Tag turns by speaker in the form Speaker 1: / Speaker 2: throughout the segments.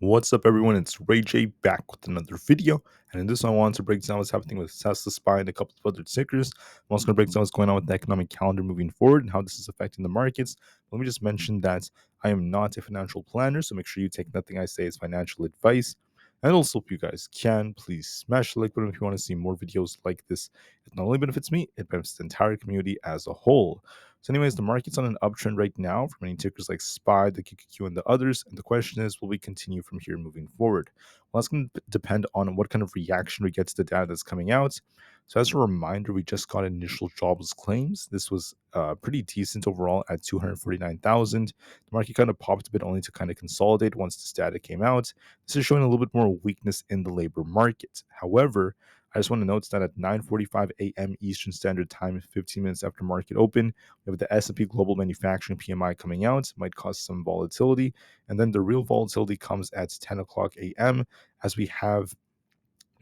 Speaker 1: What's up, everyone? It's Rey-Jay back with another video. And in this one, I wanted to break down what's happening with Tsla, SPY, and a couple of other tickers. I'm also going to break down what's going on with the economic calendar moving forward and how this is affecting the markets. Let me just mention that I am not a financial planner, so make sure you take nothing I say as financial advice. And also, if you guys can, please smash the like button if you want to see more videos like this. It not only benefits me, it benefits the entire community as a whole. So anyways, the market's on an uptrend right now for many tickers like SPY, the QQQ, and the others. And the question is, will we continue from here moving forward? Well, that's going to depend on what kind of reaction we get to the data that's coming out. So as a reminder, we just got initial jobless claims. This was pretty decent overall at 249,000. The market kind of popped a bit only to kind of consolidate once this data came out. This is showing a little bit more weakness in the labor market. However, I just want to note that at 9:45 a.m. Eastern Standard Time, 15 minutes after market open, we have the S&P Global Manufacturing PMI coming out. It might cause some volatility. And then the real volatility comes at 10 o'clock a.m. as we have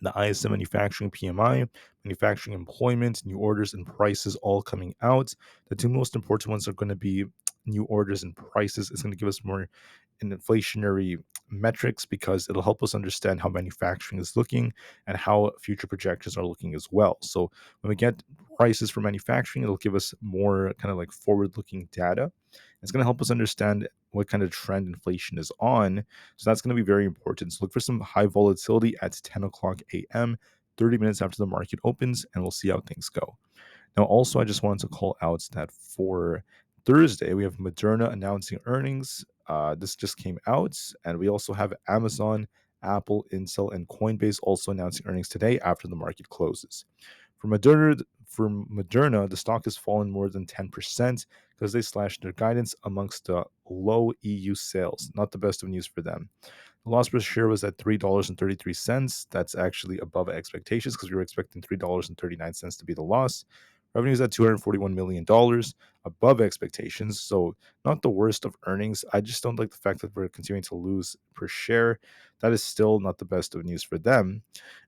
Speaker 1: the ISM Manufacturing PMI, manufacturing employment, new orders, and prices all coming out. The two most important ones are going to be new orders and prices. It's going to give us more inflationary metrics because it'll help us understand how manufacturing is looking and how future projections are looking as well. So when we get prices for manufacturing, it'll give us more kind of like forward-looking data. It's going to help us understand what kind of trend inflation is on. So that's going to be very important. So look for some high volatility at 10 o'clock a.m., 30 minutes after the market opens, and we'll see how things go. Now, also, I just wanted to call out that for Thursday, we have Moderna announcing earnings. This just came out. And we also have Amazon, Aapl, Intel, and Coinbase also announcing earnings today after the market closes. For Moderna, the stock has fallen more than 10% because they slashed their guidance amongst the low EU sales. Not the best of news for them. The loss per share was at $3.33. That's actually above expectations because we were expecting $3.39 to be the loss. Revenues at $241 million, above expectations. So not the worst of earnings. I just don't like the fact that we're continuing to lose per share. That is still not the best of news for them.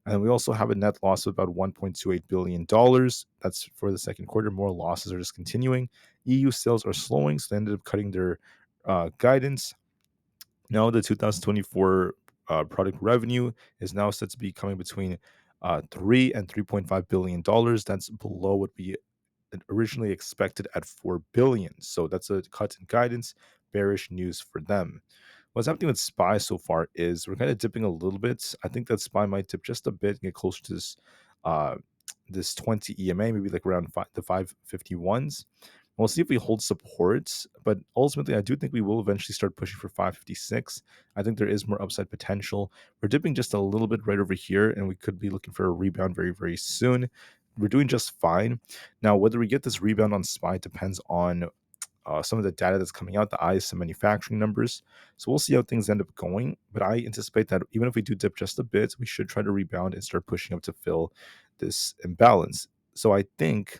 Speaker 1: And we also have a net loss of about $1.28 billion. That's for the second quarter. More losses are just continuing. EU sales are slowing, so they ended up cutting their guidance. Now the 2024 product revenue is now set to be coming between $3 and $3.5 billion. That's below what we originally expected at $4 billion. So that's a cut in guidance. Bearish news for them. What's happening with SPY so far is we're kind of dipping a little bit. I think that SPY might dip just a bit and get closer to this 20 EMA, maybe like around the 551s. We'll see if we hold support, but ultimately, I do think we will eventually start pushing for 556. I think there is more upside potential. We're dipping just a little bit right over here, and we could be looking for a rebound very, very soon. We're doing just fine. Now, whether we get this rebound on SPY depends on some of the data that's coming out, the ISM manufacturing numbers. So we'll see how things end up going. But I anticipate that even if we do dip just a bit, we should try to rebound and start pushing up to fill this imbalance. So I think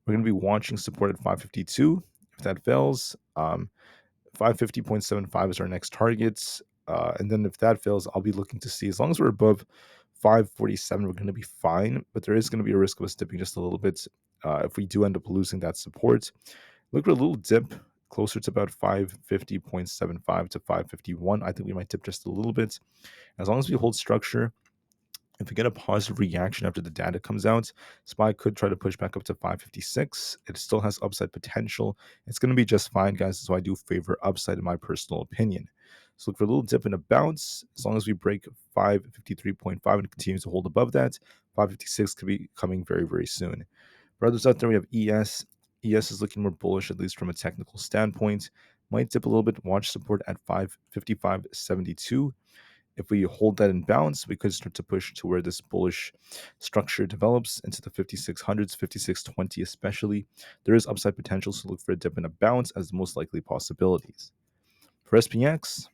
Speaker 1: we're going to be watching support at 552. If that fails, 550.75 is our next target. And then if that fails, I'll be looking to see, as long as we're above 547, we're going to be fine. But there is going to be a risk of us dipping just a little bit if we do end up losing that support. Look for a little dip closer to about 550.75 to 551. I think we might dip just a little bit. As long as we hold structure, if we get a positive reaction after the data comes out, SPY could try to push back up to 556. It still has upside potential. It's going to be just fine, guys. So I do favor upside in my personal opinion. So look for a little dip and a bounce. As long as we break 553.5 and continue to hold above that, 556 could be coming very, very soon. For others out there, we have ES. ES is looking more bullish, at least from a technical standpoint. Might dip a little bit. Watch support at 555.72. If we hold that in balance, we could start to push to where this bullish structure develops into the 5600s, 5620 especially. There is upside potential, so look for a dip and a bounce as the most likely possibilities. For SPX,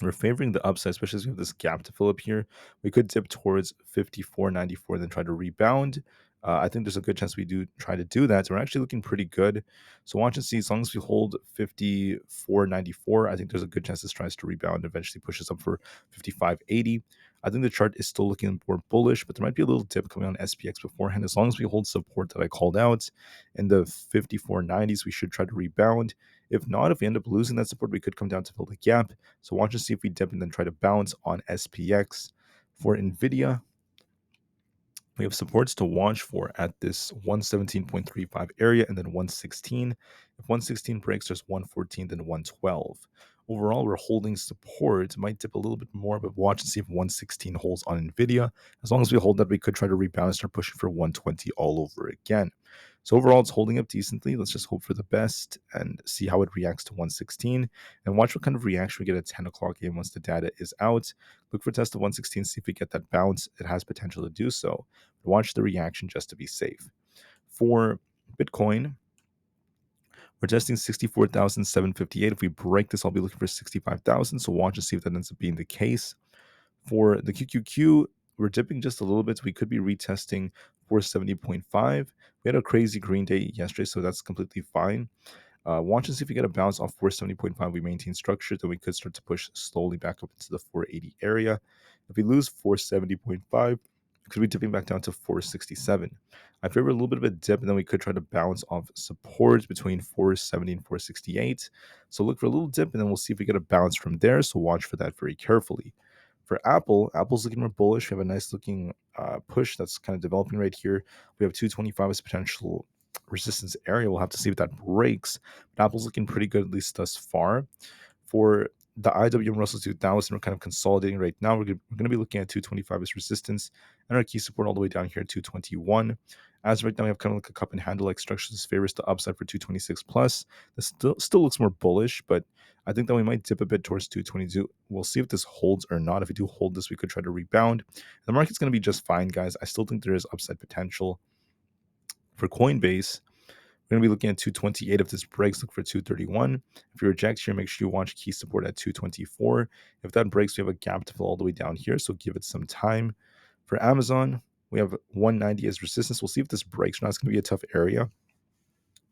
Speaker 1: we're favoring the upside, especially as we have this gap to fill up here. We could dip towards 54.94, then try to rebound. I think there's a good chance we do try to do that. So we're actually looking pretty good. So watch and see. As long as we hold 54.94, I think there's a good chance this tries to rebound and eventually pushes up for 55.80. I think the chart is still looking more bullish, but there might be a little dip coming on SPX beforehand. As long as we hold support that I called out in the 54.90s, we should try to rebound. If not, if we end up losing that support, we could come down to fill the gap. So watch and see if we dip and then try to bounce on SPX. For Nvda, we have supports to watch for at this 117.35 area and then 116. If 116 breaks, there's 114, then 112. Overall, we're holding support. It might dip a little bit more, but watch and see if 116 holds on Nvidia. As long as we hold that, we could try to rebound and start pushing for 120 all over again. So overall, it's holding up decently. Let's just hope for the best and see how it reacts to 116 and watch what kind of reaction we get at 10 o'clock a.m. once the data is out. Look for a test of 116, see if we get that bounce. It has potential to do so. Watch the reaction just to be safe. For Bitcoin, we're testing 64,758. If we break this, I'll be looking for 65,000. So watch and see if that ends up being the case. For the QQQ, we're dipping just a little bit. So we could be retesting 470.5. We had a crazy green day yesterday, so that's completely fine. Watch and see if we get a bounce off 470.5. We maintain structure, then we could start to push slowly back up into the 480 area. If we lose 470.5, it could be dipping back down to 467. I favor a little bit of a dip, and then we could try to bounce off support between 470 and 468. So look for a little dip, and then we'll see if we get a bounce from there. So watch for that very carefully. For Aapl, Apple's looking more bullish. We have a nice looking push that's kind of developing right here. We have 225 as potential resistance area. We'll have to see if that breaks. But Apple's looking pretty good, at least thus far. For the IWM Russell 2000, we're kind of consolidating right now. We're going to be looking at 225 as resistance and our key support all the way down here at 221. As of right now, we have kind of like a cup and handle like structure. This favors the upside for 226 plus. This still looks more bullish, but I think that we might dip a bit towards 222. We'll see if this holds or not. If we do hold this, we could try to rebound. The market's going to be just fine, guys. I still think there is upside potential. For Coinbase, we're going to be looking at 228. If this breaks, look for 231. If you reject here, make sure you watch key support at 224. If that breaks, we have a gap to fill all the way down here, so give it some time. For Amazon, we have 190 as resistance. We'll see if this breaks or not. It's going to be a tough area.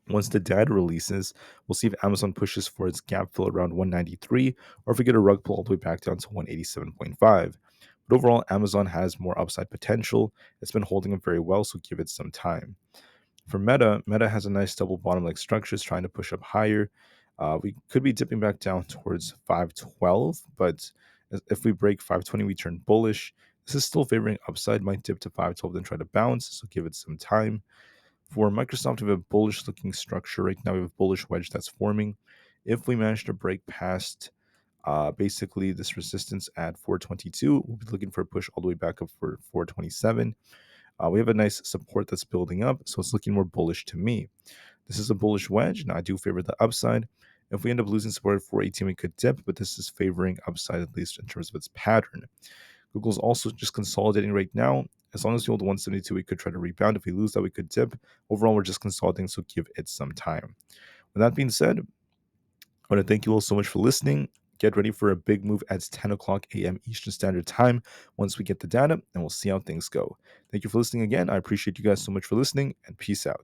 Speaker 1: Once the data releases, we'll see if Amazon pushes for its gap fill around 193, or if we get a rug pull all the way back down to 187.5. But overall, Amazon has more upside potential. It's been holding up very well, so give it some time. For Meta has a nice double bottom like structure, is trying to push up higher. We could be dipping back down towards 512, but if we break 520, we turn bullish. This is still favoring upside, might dip to 512, then try to bounce, so give it some time. For Microsoft, we have a bullish looking structure right now. We have a bullish wedge that's forming. If we manage to break past basically this resistance at 422, we'll be looking for a push all the way back up for 427. We have a nice support that's building up, so it's looking more bullish to me. This is a bullish wedge, and I do favor the upside. If we end up losing support at 418, we could dip, but this is favoring upside, at least in terms of its pattern. Google's also just consolidating right now. As long as we hold 172, we could try to rebound. If we lose that, we could dip. Overall, we're just consolidating, so give it some time. With that being said, I want to thank you all so much for listening. Get ready for a big move at 10 o'clock a.m. Eastern Standard Time once we get the data, and we'll see how things go. Thank you for listening again. I appreciate you guys so much for listening, and peace out.